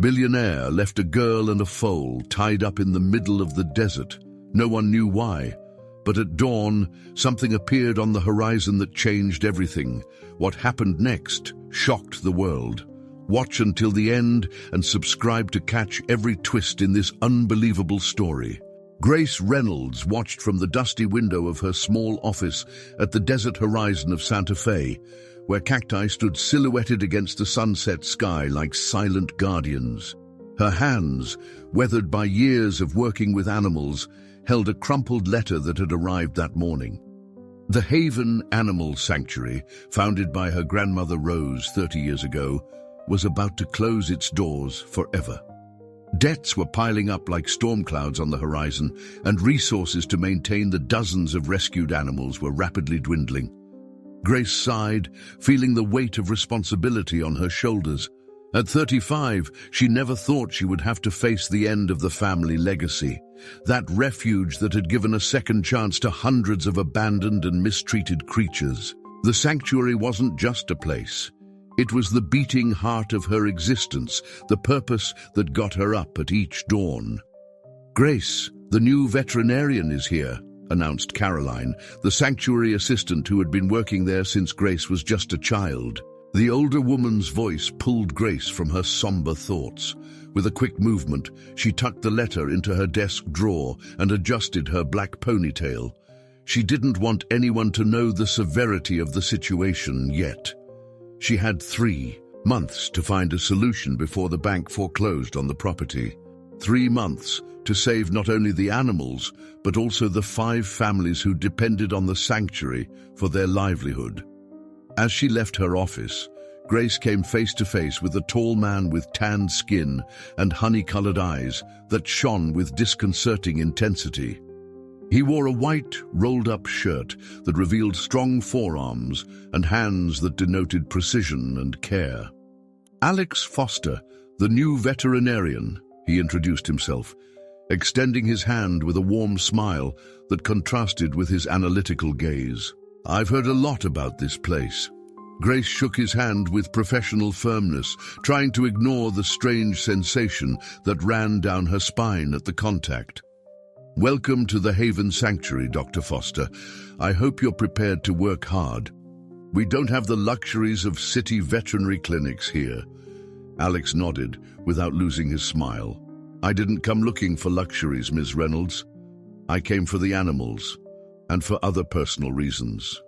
Billionaire left a girl and a foal tied up in the middle of the desert. No one knew why, but at dawn, something appeared on the horizon that changed everything. What happened next shocked the world. Watch until the end and subscribe to catch every twist in this unbelievable story. Grace Reynolds watched from the dusty window of her small office at the desert horizon of Santa Fe, where cacti stood silhouetted against the sunset sky like silent guardians. Her hands, weathered by years of working with animals, held a crumpled letter that had arrived that morning. The Haven Animal Sanctuary, founded by her grandmother Rose 30 years ago, was about to close its doors forever. Debts were piling up like storm clouds on the horizon, and resources to maintain the dozens of rescued animals were rapidly dwindling. Grace sighed, feeling the weight of responsibility on her shoulders. At 35, she never thought she would have to face the end of the family legacy, that refuge that had given a second chance to hundreds of abandoned and mistreated creatures. The sanctuary wasn't just a place. It was the beating heart of her existence, the purpose that got her up at each dawn. "Grace, the new veterinarian is here," announced Caroline, the sanctuary assistant who had been working there since Grace was just a child. The older woman's voice pulled Grace from her somber thoughts. With a quick movement, she tucked the letter into her desk drawer and adjusted her black ponytail. She didn't want anyone to know the severity of the situation yet. She had 3 months to find a solution before the bank foreclosed on the property. 3 months to save not only the animals, but also the 5 families who depended on the sanctuary for their livelihood. As she left her office, Grace came face to face with a tall man with tanned skin and honey-colored eyes that shone with disconcerting intensity. He wore a white, rolled-up shirt that revealed strong forearms and hands that denoted precision and care. "Alex Foster, the new veterinarian," he introduced himself, extending his hand with a warm smile that contrasted with his analytical gaze. "I've heard a lot about this place." Grace shook his hand with professional firmness, trying to ignore the strange sensation that ran down her spine at the contact. "Welcome to the Haven Sanctuary, Dr. Foster. I hope you're prepared to work hard. We don't have the luxuries of city veterinary clinics here." Alex nodded, without losing his smile. "I didn't come looking for luxuries, Ms. Reynolds. I came for the animals, and for other personal reasons."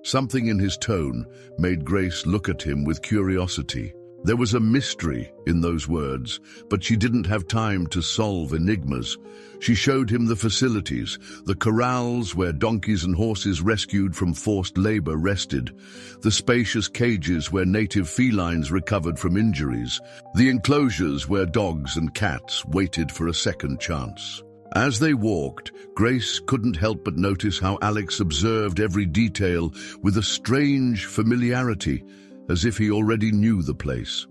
Something in his tone made Grace look at him with curiosity. There was a mystery in those words, but she didn't have time to solve enigmas. She showed him the facilities, the corrals where donkeys and horses rescued from forced labor rested, the spacious cages where native felines recovered from injuries, the enclosures where dogs and cats waited for a second chance. As they walked, Grace couldn't help but notice how Alex observed every detail with a strange familiarity, as if he already knew the place.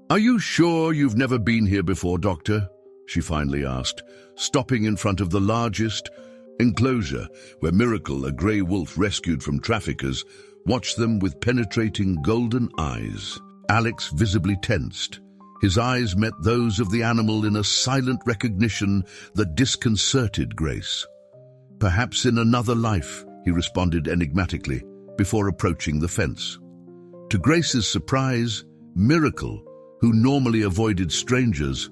"Are you sure you've never been here before, Doctor?" she finally asked, stopping in front of the largest enclosure where Miracle, a grey wolf rescued from traffickers, watched them with penetrating golden eyes. Alex visibly tensed. His eyes met those of the animal in a silent recognition that disconcerted Grace. "Perhaps in another life," he responded enigmatically, before approaching the fence. To Grace's surprise, Miracle, who normally avoided strangers,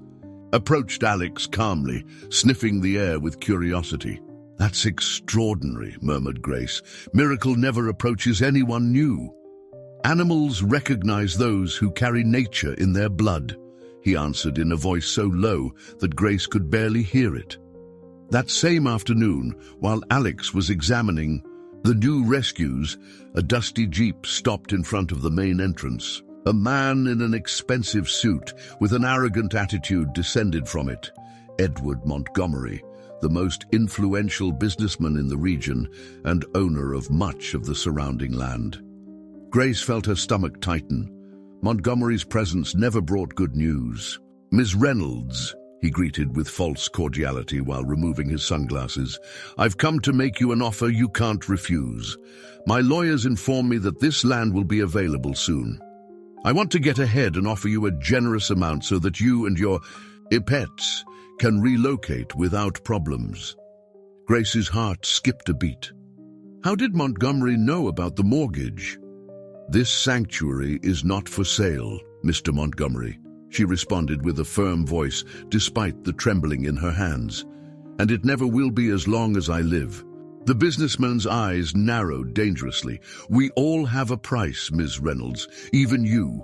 approached Alex calmly, sniffing the air with curiosity. "That's extraordinary," murmured Grace. "Miracle never approaches anyone new." "Animals recognize those who carry nature in their blood," he answered in a voice so low that Grace could barely hear it. That same afternoon, while Alex was examining the new rescues, a dusty jeep stopped in front of the main entrance. A man in an expensive suit with an arrogant attitude descended from it. Edward Montgomery, the most influential businessman in the region and owner of much of the surrounding land. Grace felt her stomach tighten. Montgomery's presence never brought good news. "Ms. Reynolds," he greeted with false cordiality while removing his sunglasses, "I've come to make you an offer you can't refuse. My lawyers inform me that this land will be available soon." I want to get ahead and offer you a generous amount so that you and your pets can relocate without problems." Grace's heart skipped a beat. How did Montgomery know about the mortgage? "This sanctuary is not for sale, Mr. Montgomery," she responded with a firm voice despite the trembling in her hands. "And it never will be as long as I live." The businessman's eyes narrowed dangerously. "We all have a price, Ms. Reynolds, even you,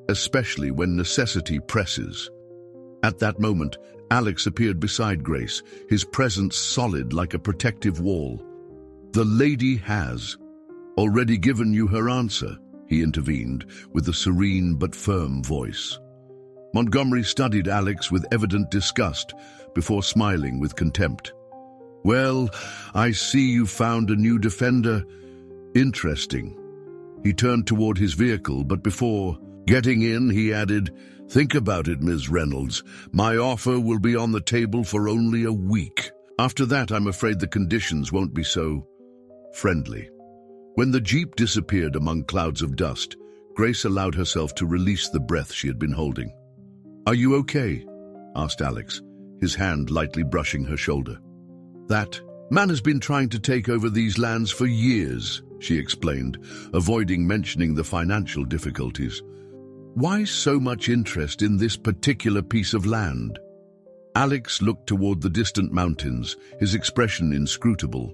especially when necessity presses." At that moment, Alex appeared beside Grace, his presence solid like a protective wall. "The lady has already given you her answer," he intervened with a serene but firm voice. Montgomery studied Alex with evident disgust before smiling with contempt. "Well, I see you found a new defender. Interesting." He turned toward his vehicle, but before getting in, he added, "Think about it, Ms. Reynolds. My offer will be on the table for only a week. After that, I'm afraid the conditions won't be so friendly." When the Jeep disappeared among clouds of dust, Grace allowed herself to release the breath she had been holding. "Are you okay?" asked Alex, his hand lightly brushing her shoulder. "That man has been trying to take over these lands for years," she explained, avoiding mentioning the financial difficulties. "Why so much interest in this particular piece of land?" Alex looked toward the distant mountains, his expression inscrutable.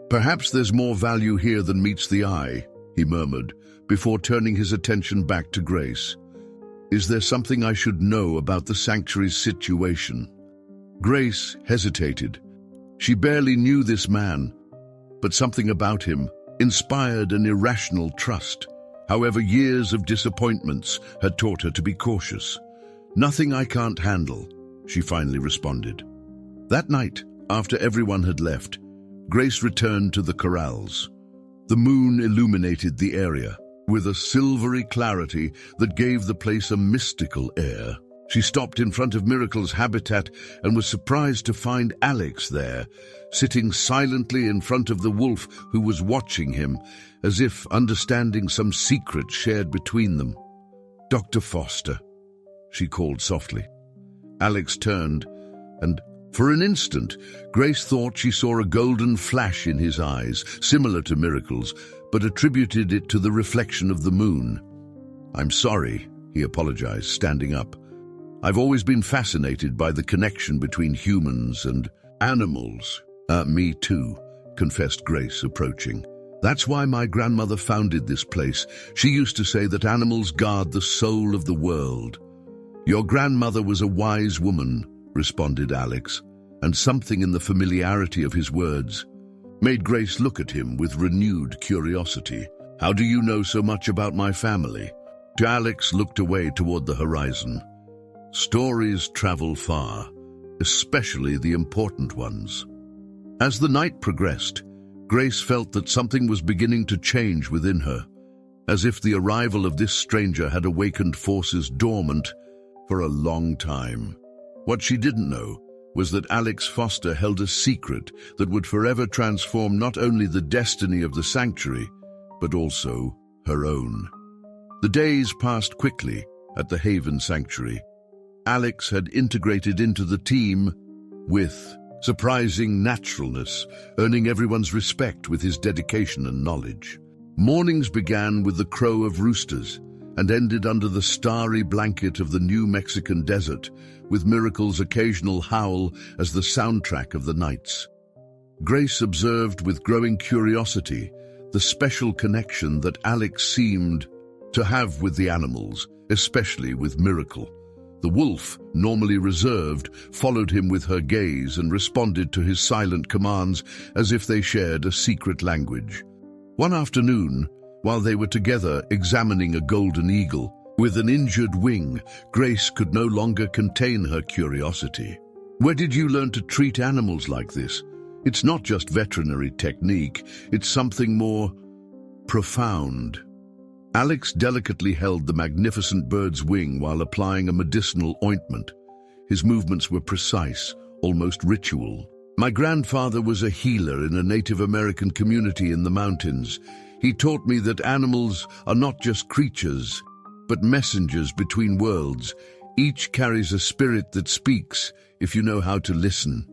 "Perhaps there's more value here than meets the eye," he murmured, before turning his attention back to Grace. "Is there something I should know about the sanctuary's situation?" Grace hesitated. She barely knew this man, but something about him inspired an irrational trust. However, years of disappointments had taught her to be cautious. "Nothing I can't handle," she finally responded. That night, after everyone had left, Grace returned to the corrals. The moon illuminated the area with a silvery clarity that gave the place a mystical air. She stopped in front of Miracle's habitat and was surprised to find Alex there, sitting silently in front of the wolf who was watching him, as if understanding some secret shared between them. "Dr. Foster," she called softly. Alex turned, and for an instant, Grace thought she saw a golden flash in his eyes, similar to Miracle's, but attributed it to the reflection of the moon. "I'm sorry," he apologized, standing up. "I've always been fascinated by the connection between humans and animals." Me too," confessed Grace, approaching. "That's why my grandmother founded this place. She used to say that animals guard the soul of the world." "Your grandmother was a wise woman," responded Alex, and something in the familiarity of his words made Grace look at him with renewed curiosity. "How do you know so much about my family?" Alex looked away toward the horizon. "Stories travel far, especially the important ones." As the night progressed, Grace felt that something was beginning to change within her, as if the arrival of this stranger had awakened forces dormant for a long time. What she didn't know was that Alex Foster held a secret that would forever transform not only the destiny of the sanctuary, but also her own. The days passed quickly at the Haven Sanctuary. Alex had integrated into the team with surprising naturalness, earning everyone's respect with his dedication and knowledge. Mornings began with the crow of roosters and ended under the starry blanket of the New Mexican desert, with Miracle's occasional howl as the soundtrack of the nights. Grace observed with growing curiosity the special connection that Alex seemed to have with the animals, especially with Miracle. The wolf, normally reserved, followed him with her gaze and responded to his silent commands as if they shared a secret language. One afternoon, while they were together examining a golden eagle with an injured wing, Grace could no longer contain her curiosity. "Where did you learn to treat animals like this? It's not just veterinary technique, it's something more profound." Alex delicately held the magnificent bird's wing while applying a medicinal ointment. His movements were precise, almost ritual. "My grandfather was a healer in a Native American community in the mountains. He taught me that animals are not just creatures, but messengers between worlds. Each carries a spirit that speaks if you know how to listen."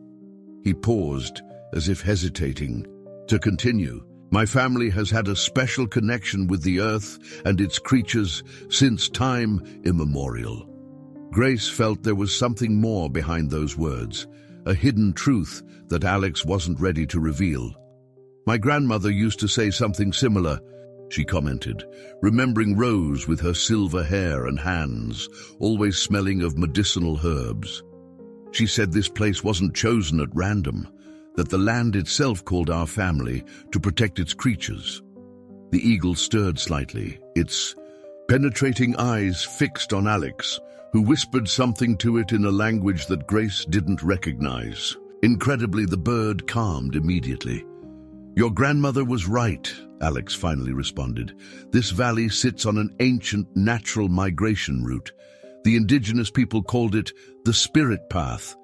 He paused, as if hesitating. To continue, "My family has had a special connection with the earth and its creatures since time immemorial." Grace felt there was something more behind those words, a hidden truth that Alex wasn't ready to reveal. "My grandmother used to say something similar," she commented, remembering Rose with her silver hair and hands, always smelling of medicinal herbs. "She said this place wasn't chosen at random, that the land itself called our family to protect its creatures." The eagle stirred slightly, its penetrating eyes fixed on Alex, who whispered something to it in a language that Grace didn't recognize. Incredibly, the bird calmed immediately. "Your grandmother was right," Alex finally responded. "This valley sits on an ancient natural migration route. The indigenous people called it the spirit path.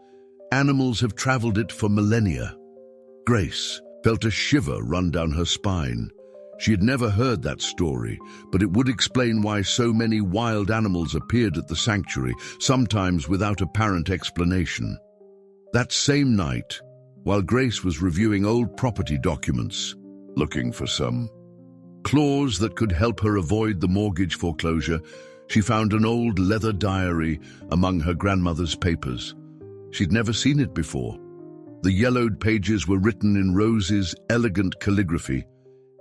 Animals have traveled it for millennia." Grace felt a shiver run down her spine. She had never heard that story, but it would explain why so many wild animals appeared at the sanctuary, sometimes without apparent explanation. That same night, while Grace was reviewing old property documents, looking for some clause that could help her avoid the mortgage foreclosure, she found an old leather diary among her grandmother's papers. She'd never seen it before. The yellowed pages were written in Rose's elegant calligraphy,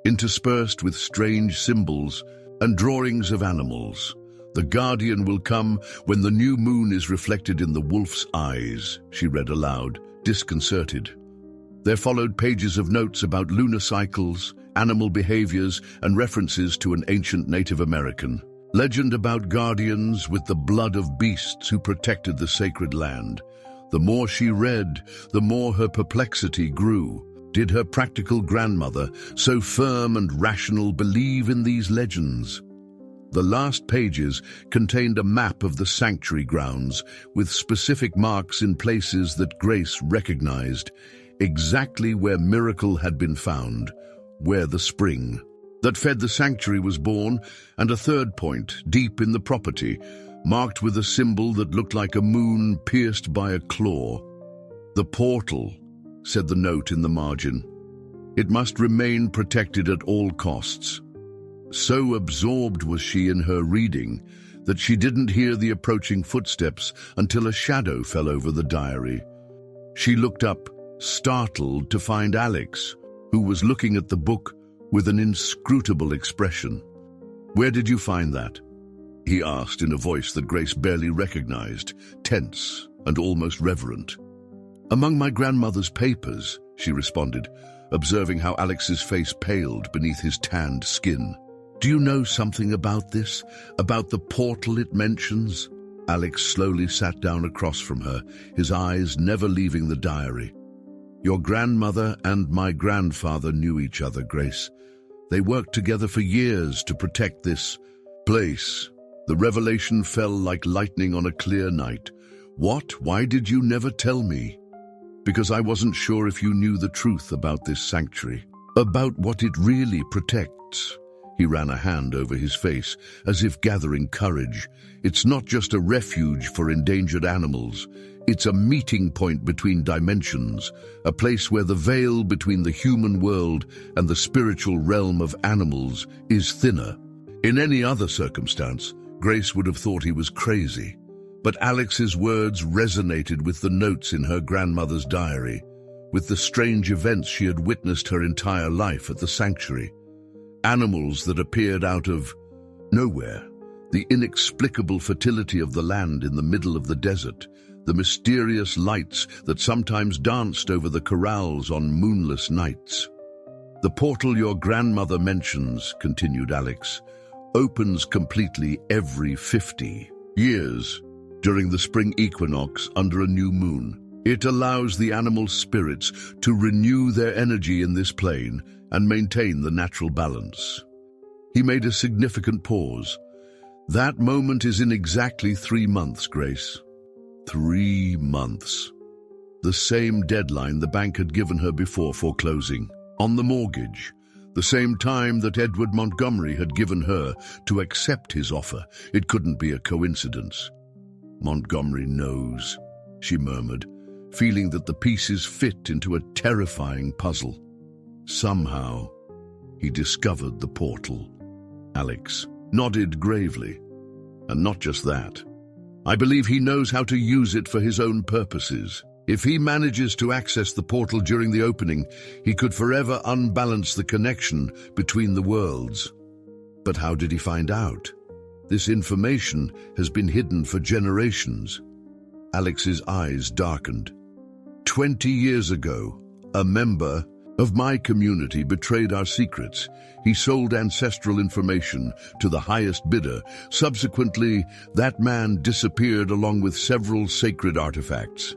interspersed with strange symbols and drawings of animals. "The guardian will come when the new moon is reflected in the wolf's eyes," she read aloud, disconcerted. There followed pages of notes about lunar cycles, animal behaviors, and references to an ancient Native American legend about guardians with the blood of beasts who protected the sacred land. The more she read, the more her perplexity grew. Did her practical grandmother, so firm and rational, believe in these legends? The last pages contained a map of the sanctuary grounds, with specific marks in places that Grace recognized, exactly where Miracle had been found, where the spring that fed the sanctuary was born, and a third point, deep in the property, marked with a symbol that looked like a moon pierced by a claw. "The portal," said the note in the margin. "It must remain protected at all costs." So absorbed was she in her reading that she didn't hear the approaching footsteps until a shadow fell over the diary. She looked up, startled to find Alex, who was looking at the book with an inscrutable expression. "Where did you find that?" he asked in a voice that Grace barely recognized, tense and almost reverent. "Among my grandmother's papers," she responded, observing how Alex's face paled beneath his tanned skin. "Do you know something about this? About the portal it mentions?" Alex slowly sat down across from her, his eyes never leaving the diary. "Your grandmother and my grandfather knew each other, Grace. They worked together for years to protect this place." The revelation fell like lightning on a clear night. "What? Why did you never tell me?" "Because I wasn't sure if you knew the truth about this sanctuary, about what it really protects." He ran a hand over his face, as if gathering courage. "It's not just a refuge for endangered animals. It's a meeting point between dimensions, a place where the veil between the human world and the spiritual realm of animals is thinner." In any other circumstance, Grace would have thought he was crazy. But Alex's words resonated with the notes in her grandmother's diary, with the strange events she had witnessed her entire life at the sanctuary. Animals that appeared out of nowhere, the inexplicable fertility of the land in the middle of the desert, the mysterious lights that sometimes danced over the corrals on moonless nights. "The portal your grandmother mentions," continued Alex, "opens completely every 50 years during the spring equinox under a new moon. It allows the animal spirits to renew their energy in this plane and maintain the natural balance." He made a significant pause. "That moment is in exactly 3 months, Grace." 3 months. The same deadline the bank had given her before foreclosing on the mortgage. The same time that Edward Montgomery had given her to accept his offer. It couldn't be a coincidence. "Montgomery knows," she murmured, feeling that the pieces fit into a terrifying puzzle. Somehow, he discovered the portal. Alex nodded gravely. "And not just that. I believe he knows how to use it for his own purposes. If he manages to access the portal during the opening, he could forever unbalance the connection between the worlds." But how did he find out? This information has been hidden for generations. Alex's eyes darkened. 20 years ago, a member of my community betrayed our secrets. He sold ancestral information to the highest bidder. Subsequently, that man disappeared along with several sacred artifacts.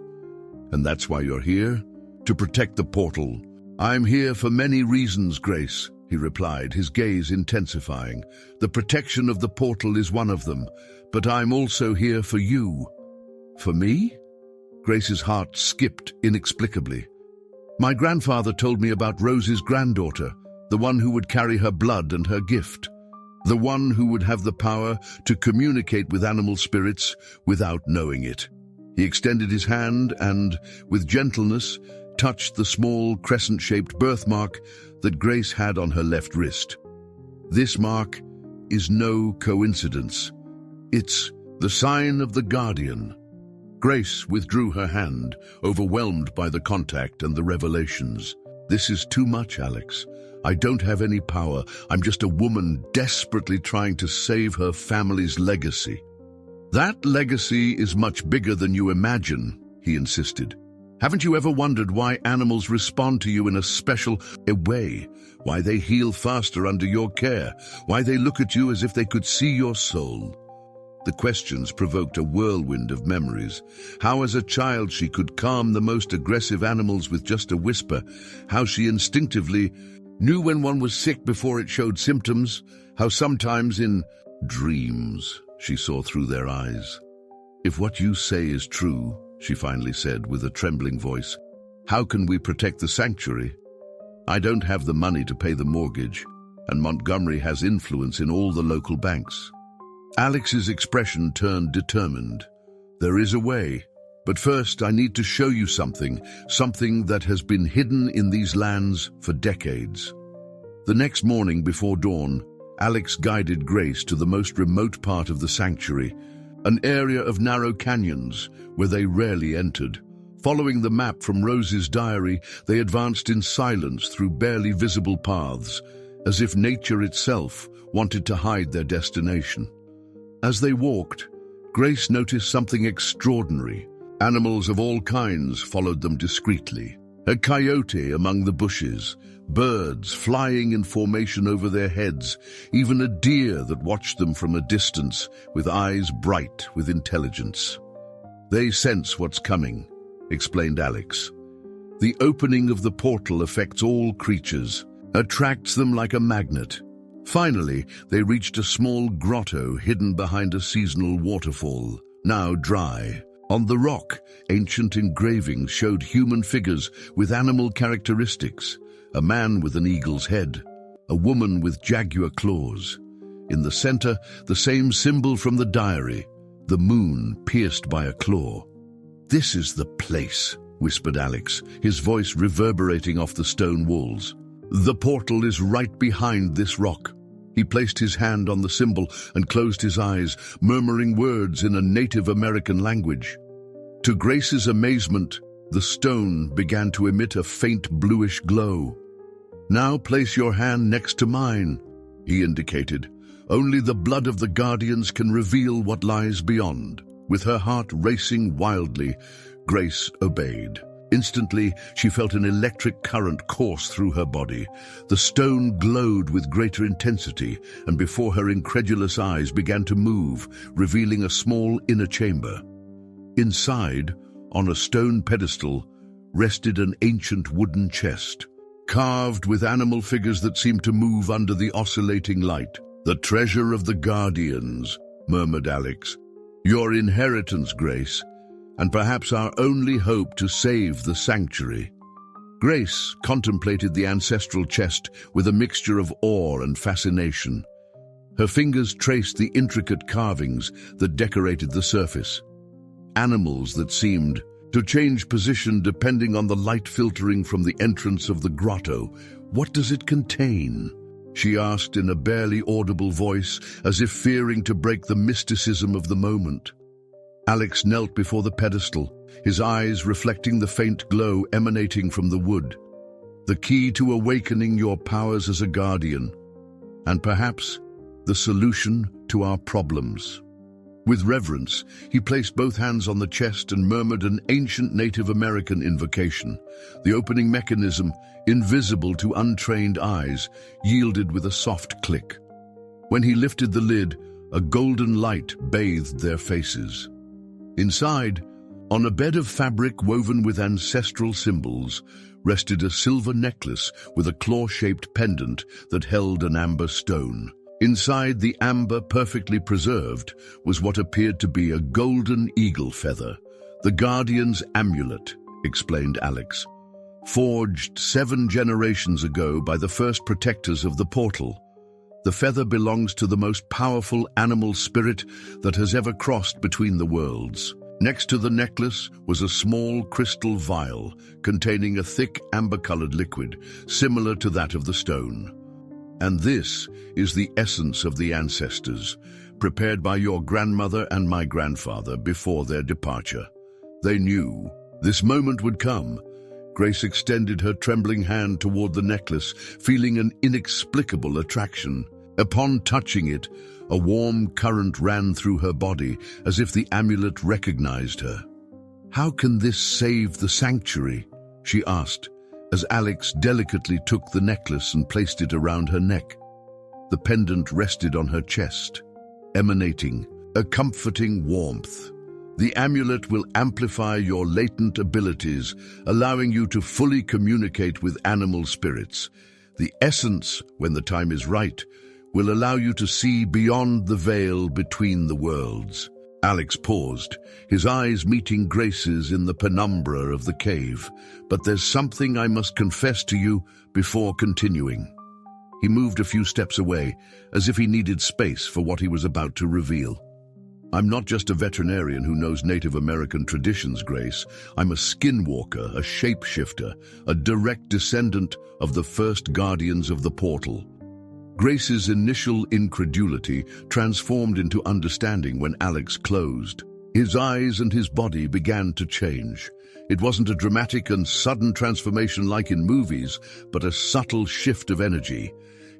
"And that's why you're here? To protect the portal." "I'm here for many reasons, Grace," he replied, his gaze intensifying. "The protection of the portal is one of them, but I'm also here for you." "For me?" Grace's heart skipped inexplicably. "My grandfather told me about Rose's granddaughter, the one who would carry her blood and her gift, the one who would have the power to communicate with animal spirits without knowing it." He extended his hand and, with gentleness, touched the small crescent-shaped birthmark that Grace had on her left wrist. "This mark is no coincidence. It's the sign of the Guardian." Grace withdrew her hand, overwhelmed by the contact and the revelations. "This is too much, Alex. I don't have any power. I'm just a woman desperately trying to save her family's legacy." "That legacy is much bigger than you imagine," he insisted. "Haven't you ever wondered why animals respond to you in a special way? Why they heal faster under your care? Why they look at you as if they could see your soul?" The questions provoked a whirlwind of memories. How as a child she could calm the most aggressive animals with just a whisper. How she instinctively knew when one was sick before it showed symptoms. How sometimes in dreams she saw through their eyes. "If what you say is true," she finally said with a trembling voice, "how can we protect the sanctuary? I don't have the money to pay the mortgage, and Montgomery has influence in all the local banks." Alex's expression turned determined. "There is a way, but first I need to show you something that has been hidden in these lands for decades." The next morning before dawn, Alex guided Grace to the most remote part of the sanctuary, an area of narrow canyons where they rarely entered. Following the map from Rose's diary, they advanced in silence through barely visible paths, as if nature itself wanted to hide their destination. As they walked, Grace noticed something extraordinary. Animals of all kinds followed them discreetly. A coyote among the bushes, birds flying in formation over their heads, even a deer that watched them from a distance with eyes bright with intelligence. "They sense what's coming," explained Alex. "The opening of the portal affects all creatures, attracts them like a magnet." Finally, they reached a small grotto hidden behind a seasonal waterfall, now dry. On the rock, ancient engravings showed human figures with animal characteristics, a man with an eagle's head, a woman with jaguar claws. In the center, the same symbol from the diary, the moon pierced by a claw. "This is the place," whispered Alex, his voice reverberating off the stone walls. "The portal is right behind this rock." He placed his hand on the symbol and closed his eyes, murmuring words in a Native American language. To Grace's amazement, the stone began to emit a faint bluish glow. "Now place your hand next to mine," he indicated. "Only the blood of the Guardians can reveal what lies beyond." With her heart racing wildly, Grace obeyed. Instantly, she felt an electric current course through her body. The stone glowed with greater intensity, and before her incredulous eyes began to move, revealing a small inner chamber. Inside, on a stone pedestal, rested an ancient wooden chest, carved with animal figures that seemed to move under the oscillating light. "The treasure of the Guardians," murmured Alex. "Your inheritance, Grace, and perhaps our only hope to save the sanctuary." Grace contemplated the ancestral chest with a mixture of awe and fascination. Her fingers traced the intricate carvings that decorated the surface. Animals that seemed to change position depending on the light filtering from the entrance of the grotto. "What does it contain?" she asked in a barely audible voice, as if fearing to break the mysticism of the moment. Alex knelt before the pedestal, his eyes reflecting the faint glow emanating from the wood. The key to awakening your powers as a guardian, and perhaps the solution to our problems. With reverence, he placed both hands on the chest and murmured an ancient Native American invocation. The opening mechanism, invisible to untrained eyes, yielded with a soft click. When he lifted the lid, a golden light bathed their faces. Inside, on a bed of fabric woven with ancestral symbols, rested a silver necklace with a claw-shaped pendant that held an amber stone. Inside the amber, perfectly preserved, was what appeared to be a golden eagle feather. "The Guardian's amulet," explained Alex. "Forged 7 generations ago by the first protectors of the portal. The feather belongs to the most powerful animal spirit that has ever crossed between the worlds." Next to the necklace was a small crystal vial containing a thick amber-colored liquid, similar to that of the stone. "And this is the essence of the ancestors, prepared by your grandmother and my grandfather before their departure. They knew this moment would come." Grace extended her trembling hand toward the necklace, feeling an inexplicable attraction. Upon touching it, a warm current ran through her body, as if the amulet recognized her. "How can this save the sanctuary?" she asked, as Alex delicately took the necklace and placed it around her neck. The pendant rested on her chest, emanating a comforting warmth. "The amulet will amplify your latent abilities, allowing you to fully communicate with animal spirits. The essence, when the time is right, will allow you to see beyond the veil between the worlds." Alex paused, his eyes meeting Grace's in the penumbra of the cave. "But there's something I must confess to you before continuing." He moved a few steps away, as if he needed space for what he was about to reveal. "I'm not just a veterinarian who knows Native American traditions, Grace. I'm a skinwalker, a shapeshifter, a direct descendant of the first guardians of the portal." Grace's initial incredulity transformed into understanding when Alex closed. His eyes and his body began to change. It wasn't a dramatic and sudden transformation like in movies, but a subtle shift of energy.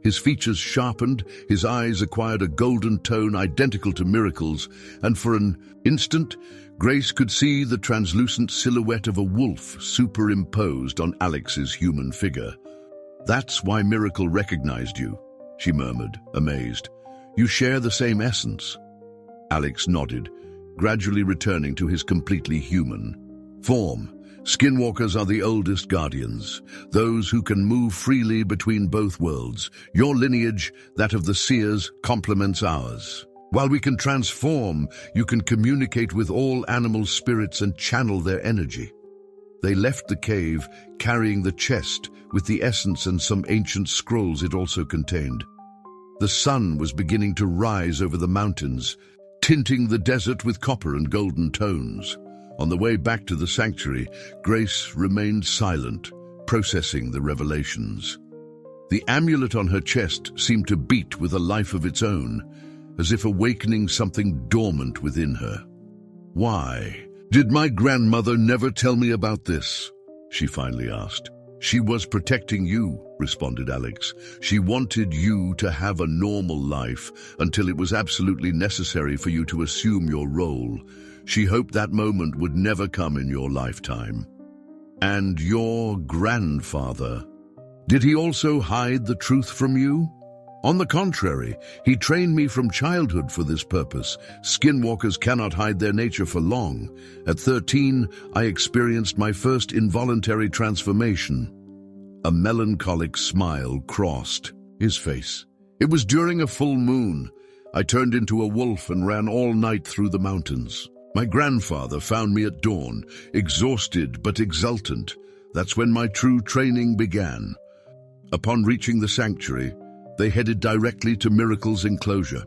His features sharpened, his eyes acquired a golden tone identical to Miracle's, and for an instant, Grace could see the translucent silhouette of a wolf superimposed on Alex's human figure. "That's why Miracle recognized you," she murmured, amazed. "You share the same essence." Alex nodded, gradually returning to his completely human form. "Skinwalkers are the oldest guardians, those who can move freely between both worlds. Your lineage, that of the seers, complements ours. While we can transform, you can communicate with all animal spirits and channel their energy." They left the cave, carrying the chest with the essence and some ancient scrolls it also contained. The sun was beginning to rise over the mountains, tinting the desert with copper and golden tones. On the way back to the sanctuary, Grace remained silent, processing the revelations. The amulet on her chest seemed to beat with a life of its own, as if awakening something dormant within her. "Why did my grandmother never tell me about this?" she finally asked. "She was protecting you," responded Alex. "She wanted you to have a normal life until it was absolutely necessary for you to assume your role. She hoped that moment would never come in your lifetime." "And your grandfather? Did he also hide the truth from you?" "On the contrary, he trained me from childhood for this purpose. Skinwalkers cannot hide their nature for long. At 13, I experienced my first involuntary transformation." A melancholic smile crossed his face. "It was during a full moon. I turned into a wolf and ran all night through the mountains. My grandfather found me at dawn, exhausted but exultant. That's when my true training began. Upon reaching the sanctuary, they headed directly to Miracle's enclosure.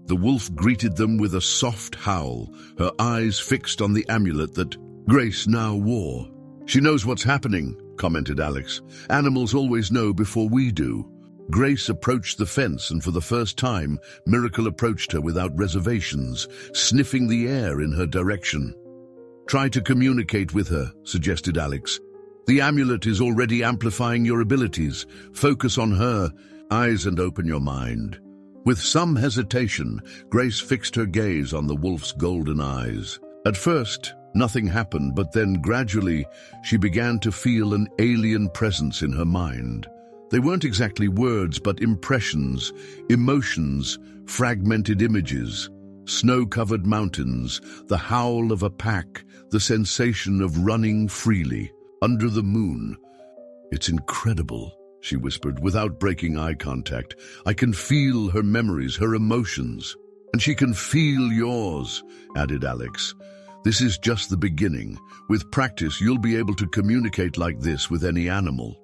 The wolf greeted them with a soft howl, her eyes fixed on the amulet that Grace now wore. "She knows what's happening," commented Alex. "Animals always know before we do." Grace approached the fence, and for the first time, Miracle approached her without reservations, sniffing the air in her direction. "Try to communicate with her," suggested Alex. "The amulet is already amplifying your abilities. Focus on her eyes and open your mind." With some hesitation, Grace fixed her gaze on the wolf's golden eyes. At first, nothing happened, but then gradually she began to feel an alien presence in her mind. They weren't exactly words, but impressions, emotions, fragmented images, snow-covered mountains, the howl of a pack, the sensation of running freely, under the moon. "It's incredible," she whispered, without breaking eye contact. "I can feel her memories, her emotions." "And she can feel yours," added Alex. "This is just the beginning. With practice, you'll be able to communicate like this with any animal."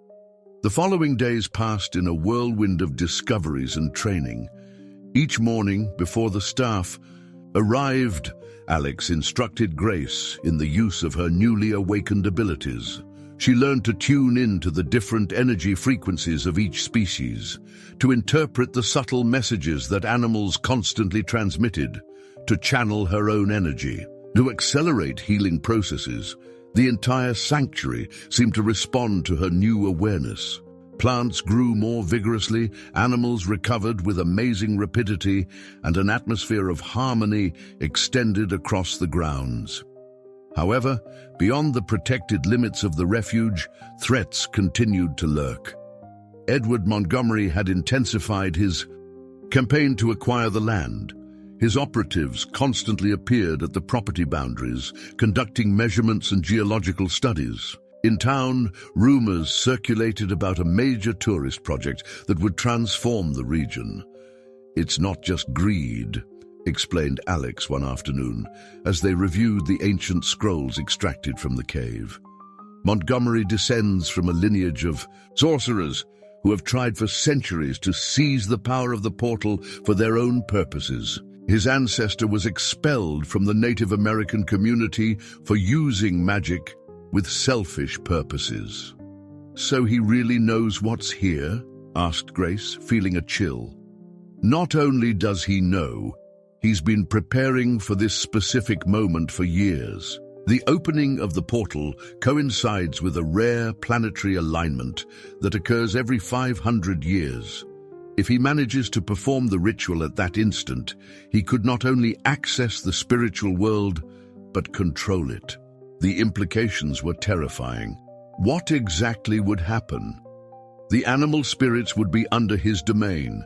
The following days passed in a whirlwind of discoveries and training. Each morning, before the staff arrived, Alex instructed Grace in the use of her newly awakened abilities. She learned to tune in to the different energy frequencies of each species, to interpret the subtle messages that animals constantly transmitted, to channel her own energy, to accelerate healing processes. The entire sanctuary seemed to respond to her new awareness. Plants grew more vigorously, animals recovered with amazing rapidity, and an atmosphere of harmony extended across the grounds. However, beyond the protected limits of the refuge, threats continued to lurk. Edward Montgomery had intensified his campaign to acquire the land. His operatives constantly appeared at the property boundaries, conducting measurements and geological studies. In town, rumors circulated about a major tourist project that would transform the region. "It's not just greed," explained Alex one afternoon, as they reviewed the ancient scrolls extracted from the cave. "Montgomery descends from a lineage of sorcerers who have tried for centuries to seize the power of the portal for their own purposes. His ancestor was expelled from the Native American community for using magic with selfish purposes." "So he really knows what's here?" asked Grace, feeling a chill. "Not only does he know, he's been preparing for this specific moment for years. The opening of the portal coincides with a rare planetary alignment that occurs every 500 years. If he manages to perform the ritual at that instant, he could not only access the spiritual world, but control it." The implications were terrifying. What exactly would happen? The animal spirits would be under his domain.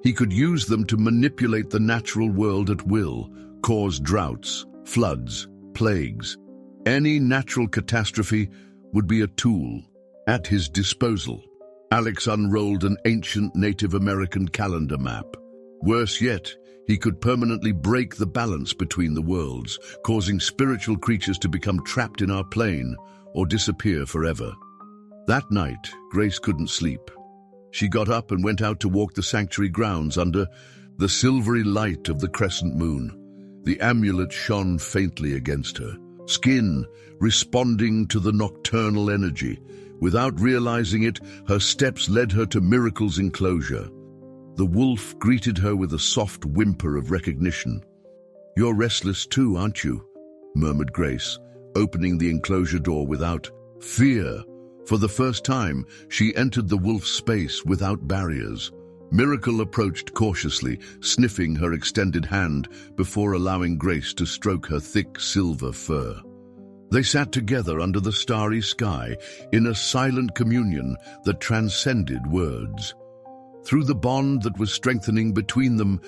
He could use them to manipulate the natural world at will, cause droughts, floods, plagues. Any natural catastrophe would be a tool at his disposal. Alex unrolled an ancient Native American calendar map. Worse yet, he could permanently break the balance between the worlds, causing spiritual creatures to become trapped in our plane or disappear forever. That night, Grace couldn't sleep. She got up and went out to walk the sanctuary grounds under the silvery light of the crescent moon. The amulet shone faintly against her skin, responding to the nocturnal energy. Without realizing it, her steps led her to Miracle's enclosure. The wolf greeted her with a soft whimper of recognition. "You're restless too, aren't you?" murmured Grace, opening the enclosure door without fear. For the first time, she entered the wolf's space without barriers. Miracle approached cautiously, sniffing her extended hand before allowing Grace to stroke her thick silver fur. They sat together under the starry sky in a silent communion that transcended words. Through the bond that was strengthening between them,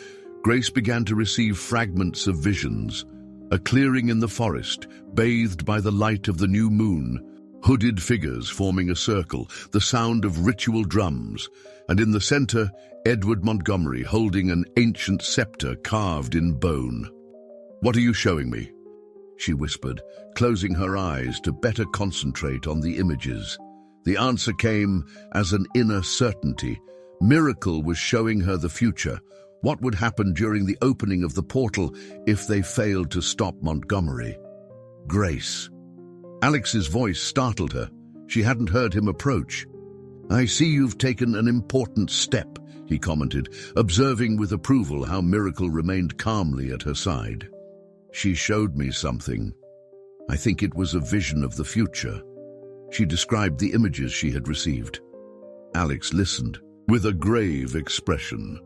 Grace began to receive fragments of visions. A clearing in the forest, bathed by the light of the new moon, hooded figures forming a circle, the sound of ritual drums, and in the center, Edward Montgomery holding an ancient scepter carved in bone. "What are you showing me?" she whispered, closing her eyes to better concentrate on the images. The answer came as an inner certainty. Miracle was showing her the future. What would happen during the opening of the portal if they failed to stop Montgomery? Grace. Alex's voice startled her. She hadn't heard him approach. "I see you've taken an important step," he commented, observing with approval how Miracle remained calmly at her side. "She showed me something. I think it was a vision of the future." She described the images she had received. Alex listened with a grave expression.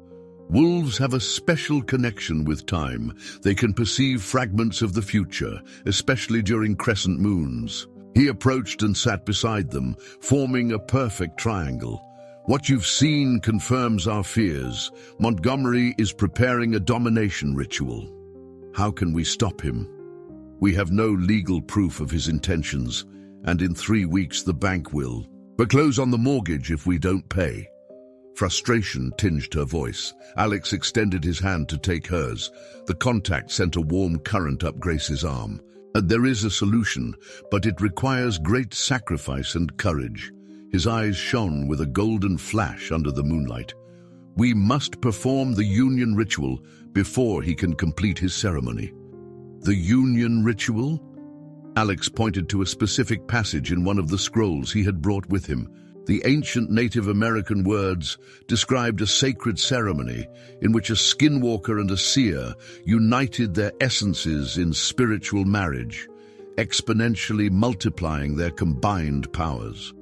Wolves have a special connection with time. They can perceive fragments of the future, especially during crescent moons. He approached and sat beside them, forming a perfect triangle. "What you've seen confirms our fears. Montgomery is preparing a domination ritual. How can we stop him? We have no legal proof of his intentions, and in 3 weeks the bank will foreclose on the mortgage if we don't pay." Frustration tinged her voice. Alex extended his hand to take hers. The contact sent a warm current up Grace's arm. "There is a solution, but it requires great sacrifice and courage." His eyes shone with a golden flash under the moonlight. "We must perform the union ritual before he can complete his ceremony." "The union ritual?" Alex pointed to a specific passage in one of the scrolls he had brought with him. The ancient Native American words described a sacred ceremony in which a skinwalker and a seer united their essences in spiritual marriage, exponentially multiplying their combined powers.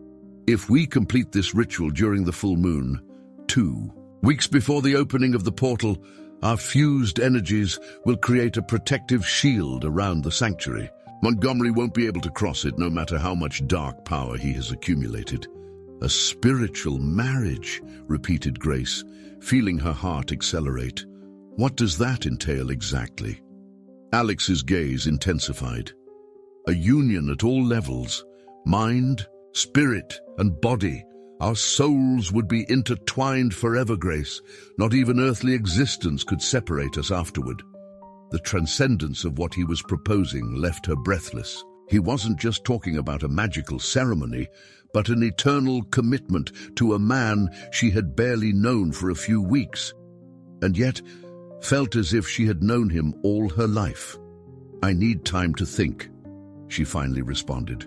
"If we complete this ritual during the full moon, 2 weeks before the opening of the portal, our fused energies will create a protective shield around the sanctuary. Montgomery won't be able to cross it, no matter how much dark power he has accumulated." "A spiritual marriage," repeated Grace, feeling her heart accelerate. "What does that entail exactly?" Alex's gaze intensified. "A union at all levels, mind, spirit, and body. Our souls would be intertwined forever, Grace. Not even earthly existence could separate us afterward." The transcendence of what he was proposing left her breathless. He wasn't just talking about a magical ceremony, but an eternal commitment to a man she had barely known for a few weeks, and yet felt as if she had known him all her life. "I need time to think," she finally responded.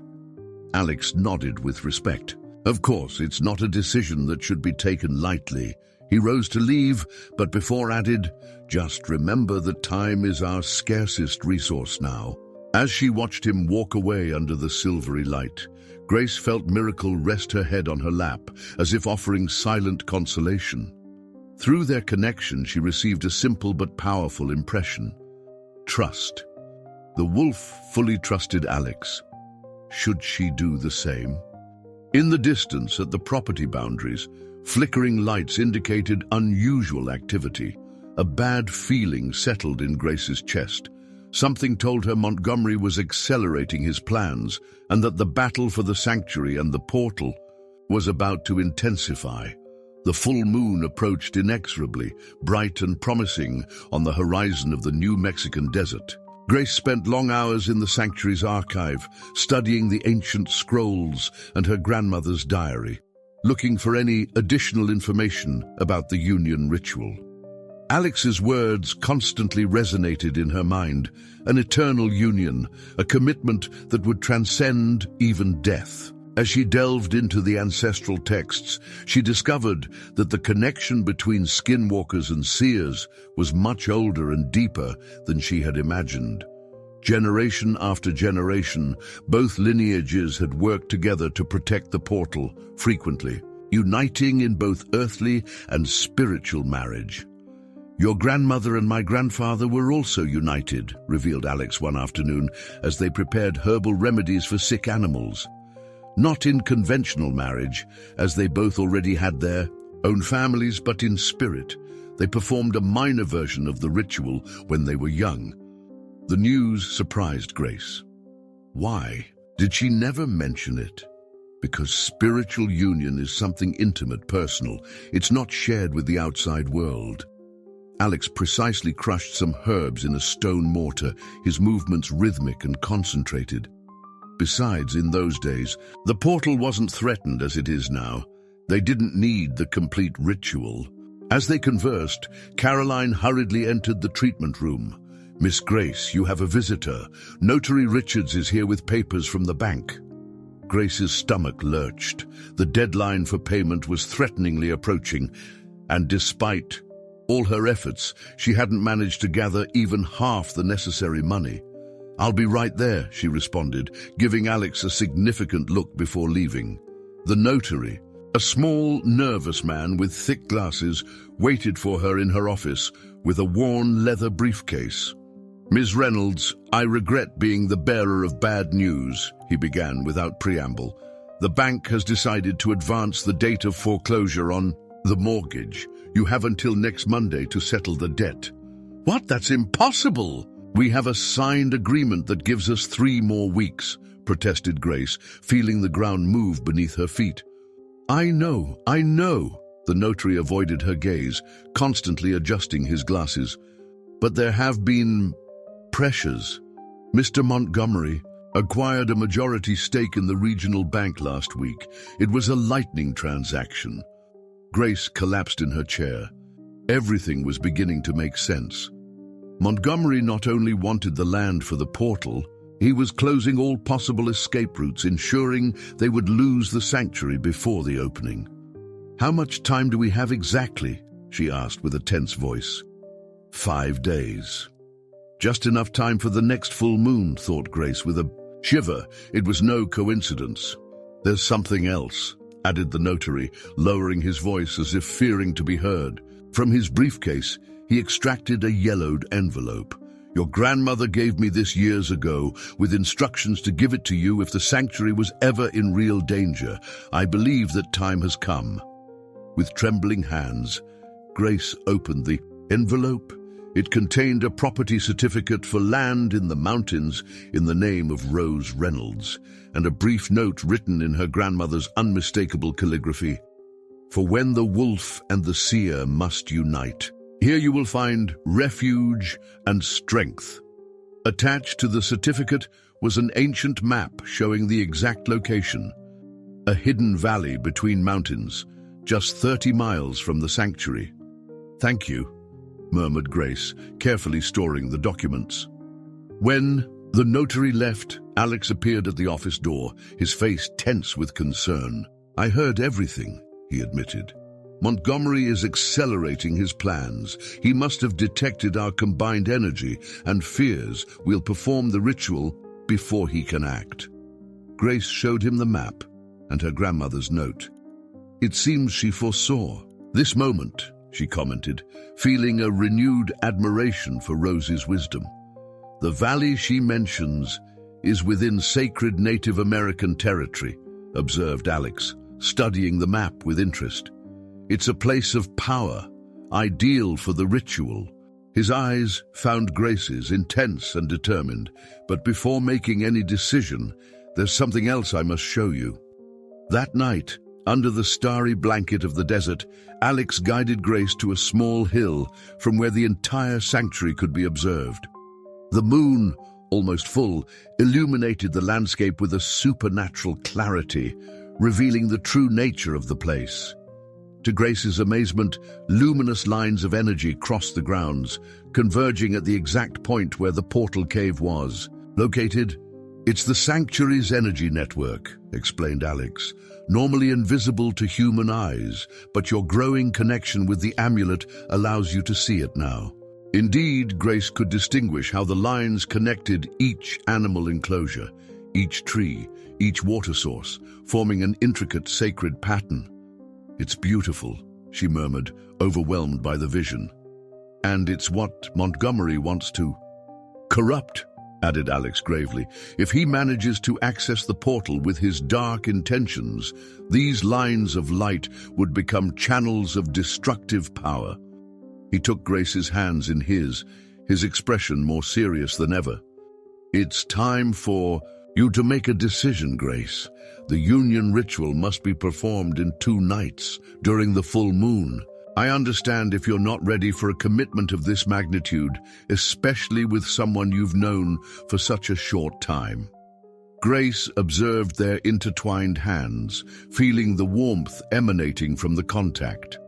Alex nodded with respect. "Of course, it's not a decision that should be taken lightly." He rose to leave, but before added, "Just remember that time is our scarcest resource now." As she watched him walk away under the silvery light, Grace felt Miracle rest her head on her lap, as if offering silent consolation. Through their connection, she received a simple but powerful impression: trust. The wolf fully trusted Alex. Should she do the same? In the distance, at the property boundaries, flickering lights indicated unusual activity. A bad feeling settled in Grace's chest. Something told her Montgomery was accelerating his plans, and that the battle for the sanctuary and the portal was about to intensify. The full moon approached inexorably, bright and promising on the horizon of the New Mexican desert. Grace spent long hours in the sanctuary's archive, studying the ancient scrolls and her grandmother's diary, looking for any additional information about the union ritual. Alex's words constantly resonated in her mind: an eternal union, a commitment that would transcend even death. As she delved into the ancestral texts, she discovered that the connection between skinwalkers and seers was much older and deeper than she had imagined. Generation after generation, both lineages had worked together to protect the portal, frequently uniting in both earthly and spiritual marriage. "Your grandmother and my grandfather were also united," revealed Alex one afternoon as they prepared herbal remedies for sick animals. Not in conventional marriage, as they both already had their own families, but in spirit. They performed a minor version of the ritual when they were young. The news surprised Grace. Why did she never mention it? Because spiritual union is something intimate, personal. It's not shared with the outside world. Alex precisely crushed some herbs in a stone mortar, his movements rhythmic and concentrated. Besides, in those days, the portal wasn't threatened as it is now. They didn't need the complete ritual. As they conversed, Caroline hurriedly entered the treatment room. "Miss Grace, you have a visitor. Notary Richards is here with papers from the bank." Grace's stomach lurched. The deadline for payment was threateningly approaching, and despite all her efforts, she hadn't managed to gather even half the necessary money. "I'll be right there," she responded, giving Alex a significant look before leaving. The notary, a small, nervous man with thick glasses, waited for her in her office with a worn leather briefcase. "Ms. Reynolds, I regret being the bearer of bad news," he began without preamble. "The bank has decided to advance the date of foreclosure on the mortgage. You have until next Monday to settle the debt." "What? That's impossible!" "We have a signed agreement that gives us 3 more weeks," protested Grace, feeling the ground move beneath her feet. I know. The notary avoided her gaze, constantly adjusting his glasses. "But there have been pressures. Mr. Montgomery acquired a majority stake in the regional bank last week. It was a lightning transaction." Grace collapsed in her chair. Everything was beginning to make sense. Montgomery not only wanted the land for the portal, he was closing all possible escape routes, ensuring they would lose the sanctuary before the opening. "How much time do we have exactly?" she asked with a tense voice. 5 days. Just enough time for the next full moon, thought Grace with a shiver. It was no coincidence. "There's something else," added the notary, lowering his voice as if fearing to be heard. From his briefcase, he extracted a yellowed envelope. "Your grandmother gave me this years ago, with instructions to give it to you if the sanctuary was ever in real danger. I believe that time has come." With trembling hands, Grace opened the envelope. It contained a property certificate for land in the mountains in the name of Rose Reynolds, and a brief note written in her grandmother's unmistakable calligraphy. "For when the wolf and the seer must unite, here you will find refuge and strength." Attached to the certificate was an ancient map showing the exact location. A hidden valley between mountains, just 30 miles from the sanctuary. "Thank you," murmured Grace, carefully storing the documents. When the notary left, Alex appeared at the office door, his face tense with concern. "I heard everything," he admitted. "Montgomery is accelerating his plans. He must have detected our combined energy and fears we'll perform the ritual before he can act." Grace showed him the map and her grandmother's note. "It seems she foresaw this moment," she commented, feeling a renewed admiration for Rose's wisdom. "The valley she mentions is within sacred Native American territory," observed Alex, studying the map with interest. "It's a place of power, ideal for the ritual." His eyes found Grace's, intense and determined. "But before making any decision, there's something else I must show you." That night, under the starry blanket of the desert, Alex guided Grace to a small hill from where the entire sanctuary could be observed. The moon, almost full, illuminated the landscape with a supernatural clarity, revealing the true nature of the place. To Grace's amazement, luminous lines of energy crossed the grounds, converging at the exact point where the portal cave was located. "It's the sanctuary's energy network," explained Alex. "Normally invisible to human eyes, but your growing connection with the amulet allows you to see it now." Indeed, Grace could distinguish how the lines connected each animal enclosure, each tree, each water source, forming an intricate sacred pattern. "It's beautiful," she murmured, overwhelmed by the vision. "And it's what Montgomery wants to corrupt," added Alex gravely. "If he manages to access the portal with his dark intentions, these lines of light would become channels of destructive power." He took Grace's hands in his expression more serious than ever. "It's time for you to make a decision, Grace. The union ritual must be performed in 2 nights, during the full moon. I understand if you're not ready for a commitment of this magnitude, especially with someone you've known for such a short time. Grace observed their intertwined hands, feeling the warmth emanating from the contact.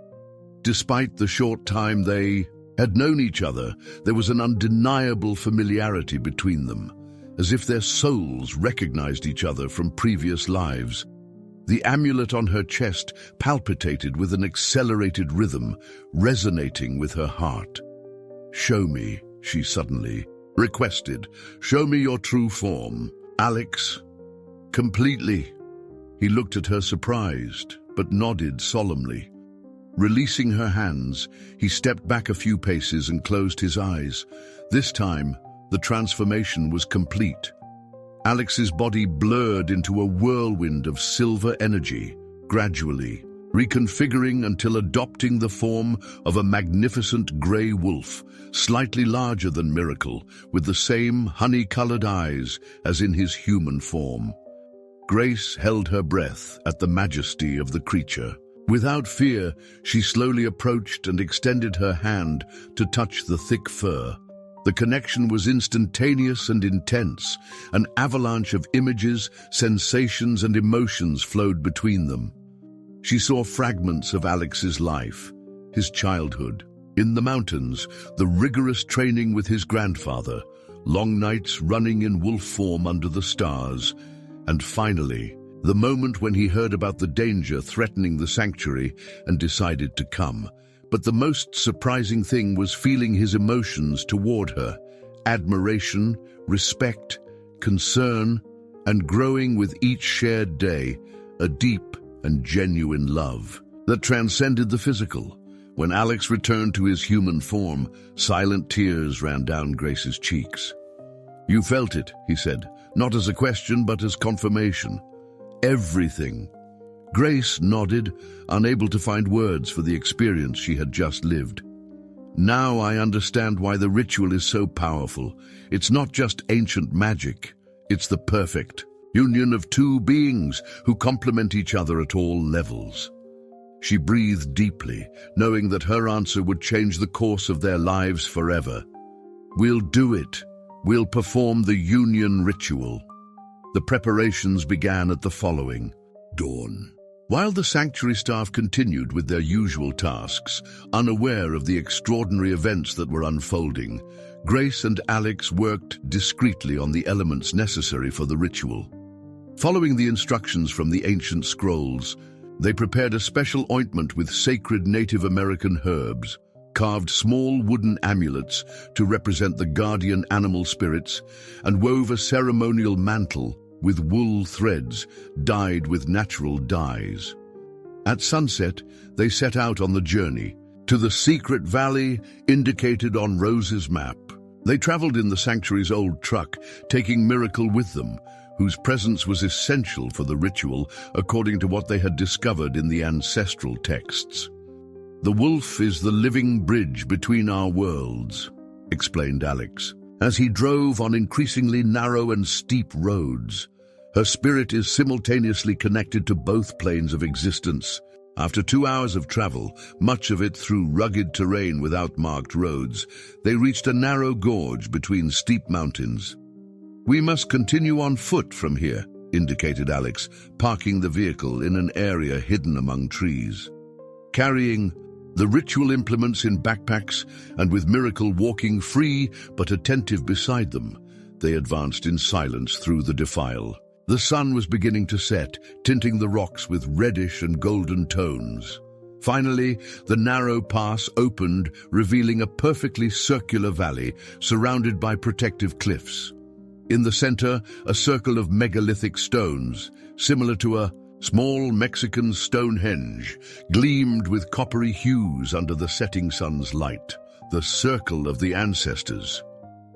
Despite the short time they had known each other, there was an undeniable familiarity between them, as if their souls recognized each other from previous lives. The amulet on her chest palpitated with an accelerated rhythm, resonating with her heart. "Show me," she suddenly requested. "Show me your true form, Alex." "Completely." He looked at her surprised, but nodded solemnly. Releasing her hands, he stepped back a few paces and closed his eyes. This time, the transformation was complete. Alex's body blurred into a whirlwind of silver energy, gradually reconfiguring until adopting the form of a magnificent grey wolf, slightly larger than Miracle, with the same honey-colored eyes as in his human form. Grace held her breath at the majesty of the creature. Without fear, she slowly approached and extended her hand to touch the thick fur. The connection was instantaneous and intense. An avalanche of images, sensations, and emotions flowed between them. She saw fragments of Alex's life, his childhood, in the mountains, the rigorous training with his grandfather, long nights running in wolf form under the stars, and finally, the moment when he heard about the danger threatening the sanctuary and decided to come. But the most surprising thing was feeling his emotions toward her: admiration, respect, concern, and growing with each shared day, a deep and genuine love that transcended the physical. When Alex returned to his human form, silent tears ran down Grace's cheeks. "You felt it," he said, not as a question but as confirmation. "Everything." Grace nodded, unable to find words for the experience she had just lived. "Now I understand why the ritual is so powerful. It's not just ancient magic. It's the perfect union of two beings who complement each other at all levels." She breathed deeply, knowing that her answer would change the course of their lives forever. "We'll do it. We'll perform the union ritual." The preparations began at the following dawn. While the sanctuary staff continued with their usual tasks, unaware of the extraordinary events that were unfolding, Grace and Alex worked discreetly on the elements necessary for the ritual. Following the instructions from the ancient scrolls, they prepared a special ointment with sacred Native American herbs, carved small wooden amulets to represent the guardian animal spirits, and wove a ceremonial mantle with wool threads dyed with natural dyes. At sunset, they set out on the journey to the secret valley indicated on Rose's map. They traveled in the sanctuary's old truck, taking Miracle with them, whose presence was essential for the ritual according to what they had discovered in the ancestral texts. "The wolf is the living bridge between our worlds," explained Alex, as he drove on increasingly narrow and steep roads. "Her spirit is simultaneously connected to both planes of existence." After 2 hours of travel, much of it through rugged terrain without marked roads, they reached a narrow gorge between steep mountains. "We must continue on foot from here," indicated Alex, parking the vehicle in an area hidden among trees. Carrying the ritual implements in backpacks and with Miracle walking free but attentive beside them, they advanced in silence through the defile. The sun was beginning to set, tinting the rocks with reddish and golden tones. Finally, the narrow pass opened, revealing a perfectly circular valley surrounded by protective cliffs. In the center, a circle of megalithic stones, similar to a small Mexican Stonehenge, gleamed with coppery hues under the setting sun's light. "The circle of the ancestors,"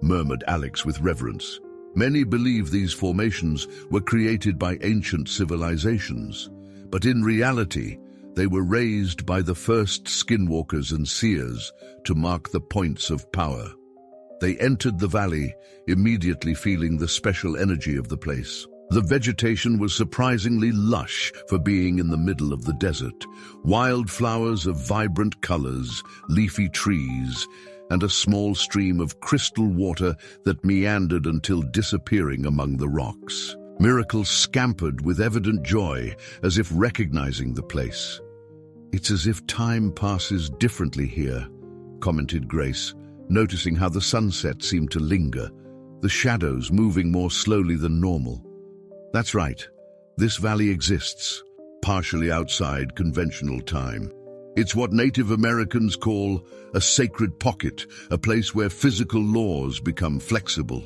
murmured Alex with reverence. Many believe these formations were created by ancient civilizations, but in reality, they were raised by the first skinwalkers and seers to mark the points of power. They entered the valley, immediately feeling the special energy of the place. The vegetation was surprisingly lush for being in the middle of the desert. Wildflowers of vibrant colors, leafy trees, and a small stream of crystal water that meandered until disappearing among the rocks. Miracle scampered with evident joy, as if recognizing the place. "It's as if time passes differently here," commented Grace, noticing how the sunset seemed to linger, the shadows moving more slowly than normal. "That's right. This valley exists, partially outside conventional time. It's what Native Americans call a sacred pocket, a place where physical laws become flexible."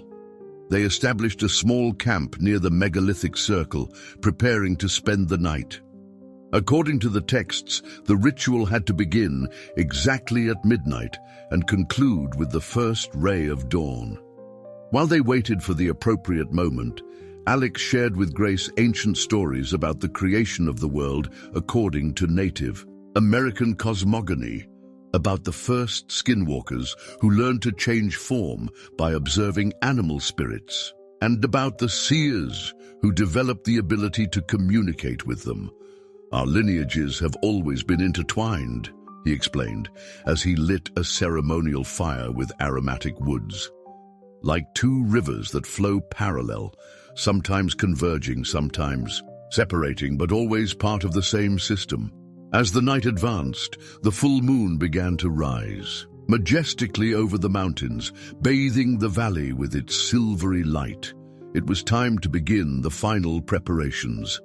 They established a small camp near the megalithic circle, preparing to spend the night. According to the texts, the ritual had to begin exactly at midnight and conclude with the first ray of dawn. While they waited for the appropriate moment, Alex shared with Grace ancient stories about the creation of the world according to Native American cosmogony, about the first skinwalkers who learned to change form by observing animal spirits, and about the seers who developed the ability to communicate with them. "Our lineages have always been intertwined," he explained, as he lit a ceremonial fire with aromatic woods. "Like two rivers that flow parallel, sometimes converging, sometimes separating, but always part of the same system." As the night advanced, the full moon began to rise, majestically over the mountains, bathing the valley with its silvery light. It was time to begin the final preparations.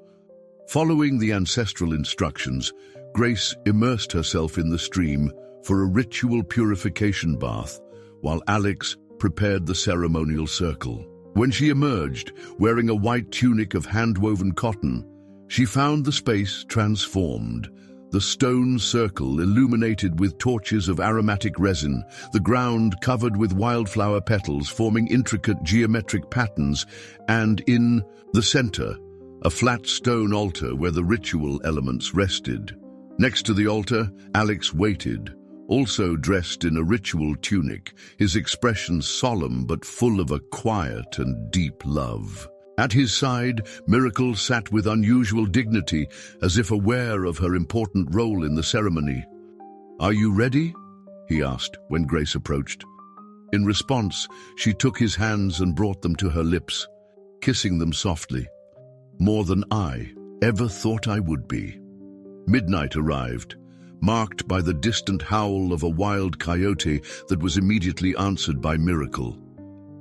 Following the ancestral instructions, Grace immersed herself in the stream for a ritual purification bath, while Alex prepared the ceremonial circle. When she emerged, wearing a white tunic of hand-woven cotton, she found the space transformed. The stone circle illuminated with torches of aromatic resin, the ground covered with wildflower petals forming intricate geometric patterns, and in the center, a flat stone altar where the ritual elements rested. Next to the altar, Alex waited, also dressed in a ritual tunic, his expression solemn but full of a quiet and deep love. At his side, Miracle sat with unusual dignity, as if aware of her important role in the ceremony. "Are you ready?" he asked when Grace approached. In response, she took his hands and brought them to her lips, kissing them softly. "More than I ever thought I would be." Midnight arrived, marked by the distant howl of a wild coyote that was immediately answered by Miracle.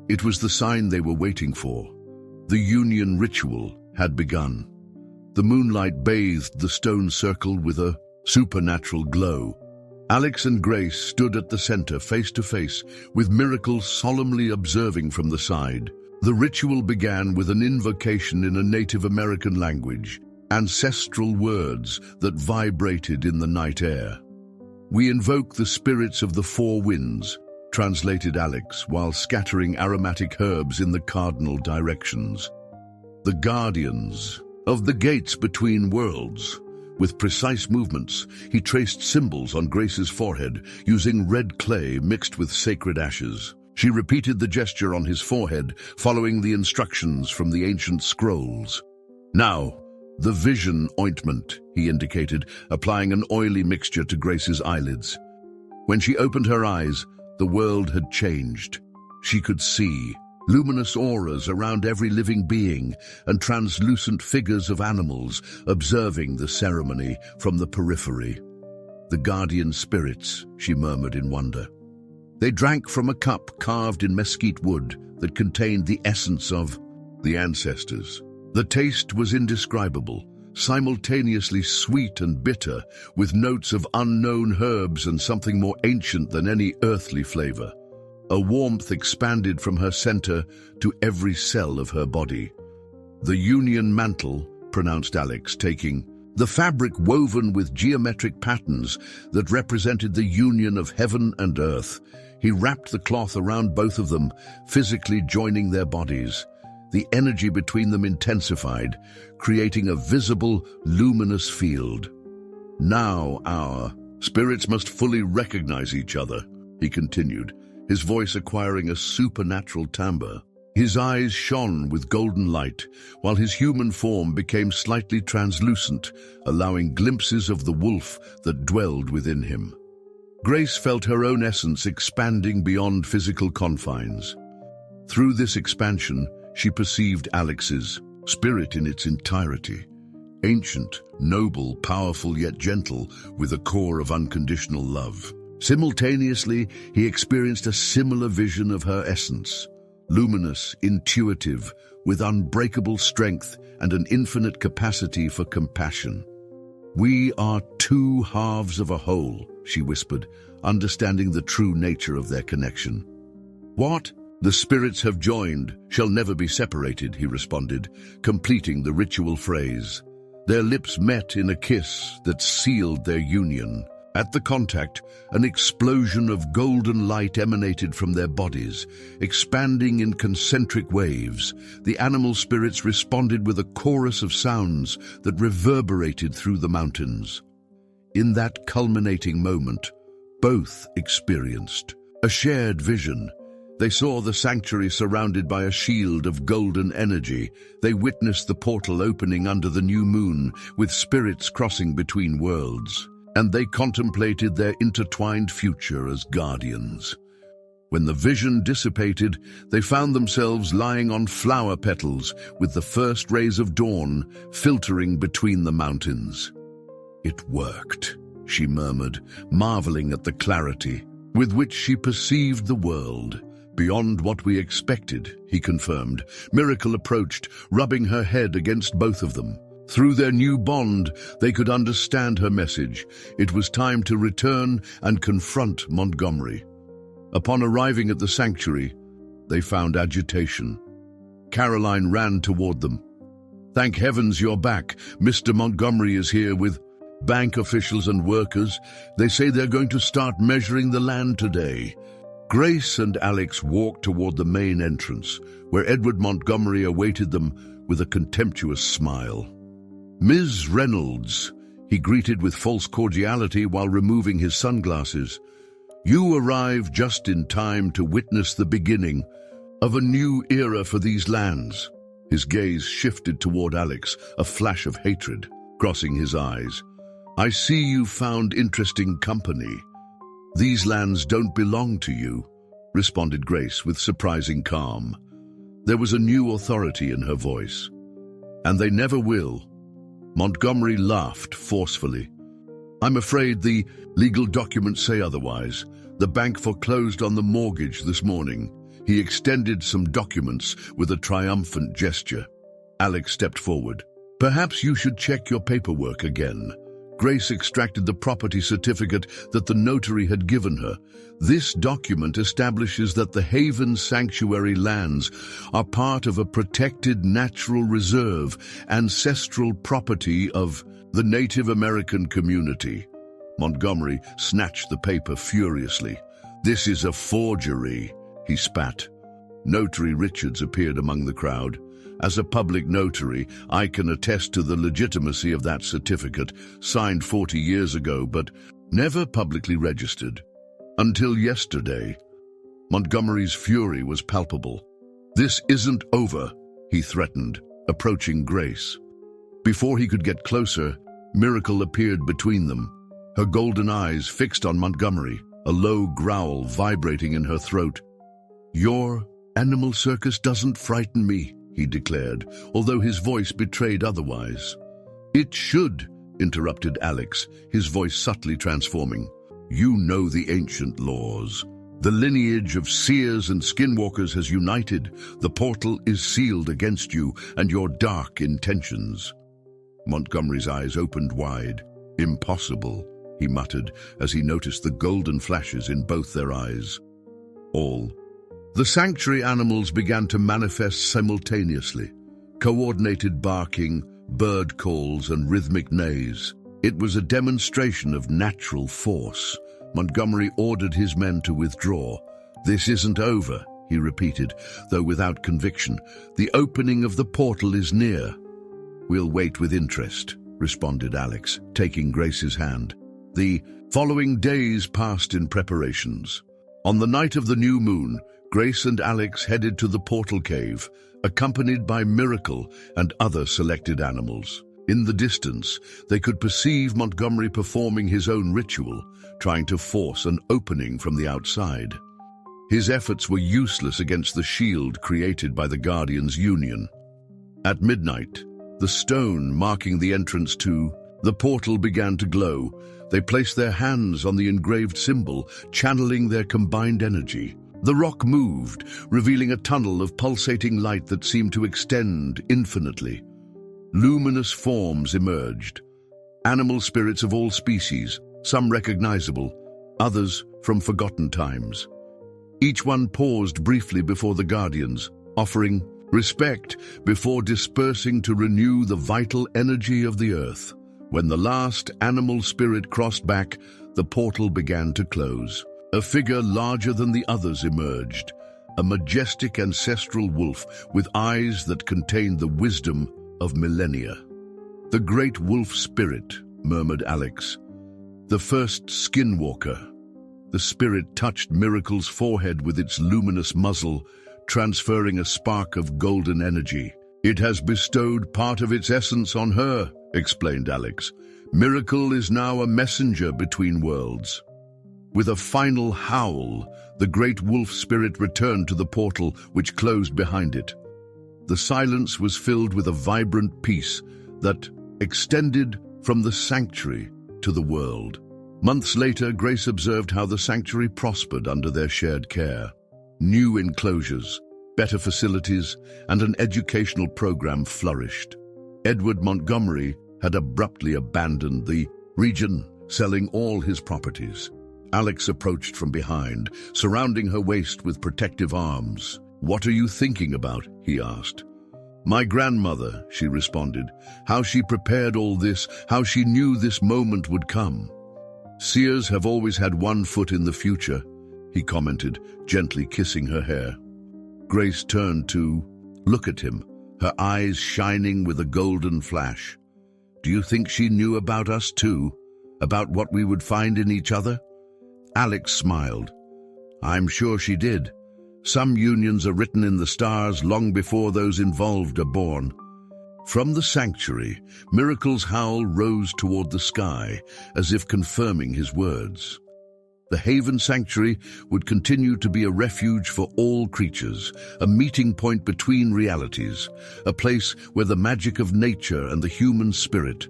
It was the sign they were waiting for. The union ritual had begun. The moonlight bathed the stone circle with a supernatural glow. Alex and Grace stood at the center, face to face, with Miracle solemnly observing from the side. The ritual began with an invocation in a Native American language, ancestral words that vibrated in the night air. "We invoke the spirits of the four winds," translated Alex, while scattering aromatic herbs in the cardinal directions. "The guardians of the gates between worlds." With precise movements, he traced symbols on Grace's forehead, using red clay mixed with sacred ashes. She repeated the gesture on his forehead, following the instructions from the ancient scrolls. "Now, the vision ointment," he indicated, applying an oily mixture to Grace's eyelids. When she opened her eyes, the world had changed. She could see luminous auras around every living being and translucent figures of animals observing the ceremony from the periphery. "The guardian spirits," she murmured in wonder. They drank from a cup carved in mesquite wood that contained the essence of the ancestors. The taste was indescribable, simultaneously sweet and bitter, with notes of unknown herbs and something more ancient than any earthly flavor. A warmth expanded from her center to every cell of her body. "The union mantle," pronounced Alex, taking the fabric woven with geometric patterns that represented the union of heaven and earth. He wrapped the cloth around both of them, physically joining their bodies. The energy between them intensified, creating a visible, luminous field. "Now our spirits must fully recognize each other," he continued, his voice acquiring a supernatural timbre. His eyes shone with golden light, while his human form became slightly translucent, allowing glimpses of the wolf that dwelled within him. Grace felt her own essence expanding beyond physical confines. Through this expansion, she perceived Alex's spirit in its entirety. Ancient, noble, powerful yet gentle, with a core of unconditional love. Simultaneously, he experienced a similar vision of her essence. Luminous, intuitive, with unbreakable strength and an infinite capacity for compassion. "We are two halves of a whole," she whispered, understanding the true nature of their connection. "What the spirits have joined shall never be separated," he responded, completing the ritual phrase. Their lips met in a kiss that sealed their union. At the contact, an explosion of golden light emanated from their bodies, expanding in concentric waves. The animal spirits responded with a chorus of sounds that reverberated through the mountains. In that culminating moment, both experienced a shared vision. They saw the sanctuary surrounded by a shield of golden energy. They witnessed the portal opening under the new moon, with spirits crossing between worlds. And they contemplated their intertwined future as guardians. When the vision dissipated, they found themselves lying on flower petals with the first rays of dawn filtering between the mountains. "It worked," she murmured, marveling at the clarity with which she perceived the world. "Beyond what we expected," he confirmed. Miracle approached, rubbing her head against both of them. Through their new bond, they could understand her message. It was time to return and confront Montgomery. Upon arriving at the sanctuary, they found agitation. Caroline ran toward them. "Thank heavens you're back. Mr. Montgomery is here with bank officials and workers. They say they're going to start measuring the land today." Grace and Alex walked toward the main entrance, where Edward Montgomery awaited them with a contemptuous smile. "Ms. Reynolds," he greeted with false cordiality while removing his sunglasses. "You arrived just in time to witness the beginning of a new era for these lands." His gaze shifted toward Alex, a flash of hatred crossing his eyes. "I see you found interesting company. These lands don't belong to you," responded Grace with surprising calm. There was a new authority in her voice. "And they never will." Montgomery laughed forcefully. "I'm afraid the legal documents say otherwise. The bank foreclosed on the mortgage this morning." He extended some documents with a triumphant gesture. Alex stepped forward. "Perhaps you should check your paperwork again." Grace extracted the property certificate that the notary had given her. This document establishes that the Haven Sanctuary lands are part of a protected natural reserve, ancestral property of the Native American community. Montgomery snatched the paper furiously. "This is a forgery," he spat. Notary Richards appeared among the crowd. "As a public notary, I can attest to the legitimacy of that certificate, signed 40 years ago, but never publicly registered. Until yesterday." Montgomery's fury was palpable. "This isn't over," he threatened, approaching Grace. Before he could get closer, Miracle appeared between them, her golden eyes fixed on Montgomery, a low growl vibrating in her throat. "Your animal circus doesn't frighten me," he declared, although his voice betrayed otherwise. "It should," interrupted Alex, his voice subtly transforming. "You know the ancient laws. The lineage of seers and skinwalkers has united. The portal is sealed against you and your dark intentions." Montgomery's eyes opened wide. "Impossible," he muttered as he noticed the golden flashes in both their eyes. The sanctuary animals began to manifest simultaneously. Coordinated barking, bird calls, and rhythmic neighs. It was a demonstration of natural force. Montgomery ordered his men to withdraw. "This isn't over," he repeated, though without conviction. "The opening of the portal is near." "We'll wait with interest," responded Alex, taking Grace's hand. The following days passed in preparations. On the night of the new moon, Grace and Alex headed to the portal cave, accompanied by Miracle and other selected animals. In the distance, they could perceive Montgomery performing his own ritual, trying to force an opening from the outside. His efforts were useless against the shield created by the Guardians' Union. At midnight, the stone marking the entrance to the portal began to glow. They placed their hands on the engraved symbol, channeling their combined energy. The rock moved, revealing a tunnel of pulsating light that seemed to extend infinitely. Luminous forms emerged. Animal spirits of all species, some recognizable, others from forgotten times. Each one paused briefly before the Guardians, offering respect before dispersing to renew the vital energy of the earth. When the last animal spirit crossed back, the portal began to close. A figure larger than the others emerged, a majestic ancestral wolf with eyes that contained the wisdom of millennia. "The great wolf spirit," murmured Alex. "The first skinwalker." The spirit touched Miracle's forehead with its luminous muzzle, transferring a spark of golden energy. "It has bestowed part of its essence on her," explained Alex. "Miracle is now a messenger between worlds." With a final howl, the great wolf spirit returned to the portal, which closed behind it. The silence was filled with a vibrant peace that extended from the sanctuary to the world. Months later, Grace observed how the sanctuary prospered under their shared care. New enclosures, better facilities, and an educational program flourished. Edward Montgomery had abruptly abandoned the region, selling all his properties. Alex approached from behind, surrounding her waist with protective arms. "What are you thinking about?" he asked. "My grandmother," she responded. "How she prepared all this, how she knew this moment would come." "Seers have always had one foot in the future," he commented, gently kissing her hair. Grace turned to look at him, her eyes shining with a golden flash. "Do you think she knew about us too? About what we would find in each other?" Alex smiled. "I'm sure she did. Some unions are written in the stars long before those involved are born." From the sanctuary, Miracle's howl rose toward the sky, as if confirming his words. The Haven Sanctuary would continue to be a refuge for all creatures, a meeting point between realities, a place where the magic of nature and the human spirit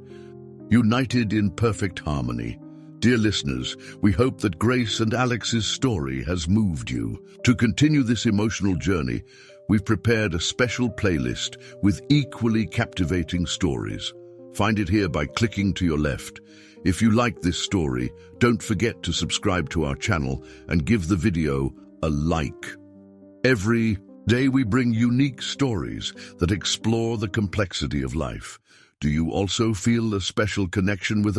united in perfect harmony. Dear listeners, we hope that Grace and Alex's story has moved you. To continue this emotional journey, we've prepared a special playlist with equally captivating stories. Find it here by clicking to your left. If you like this story, don't forget to subscribe to our channel and give the video a like. Every day we bring unique stories that explore the complexity of life. Do you also feel a special connection with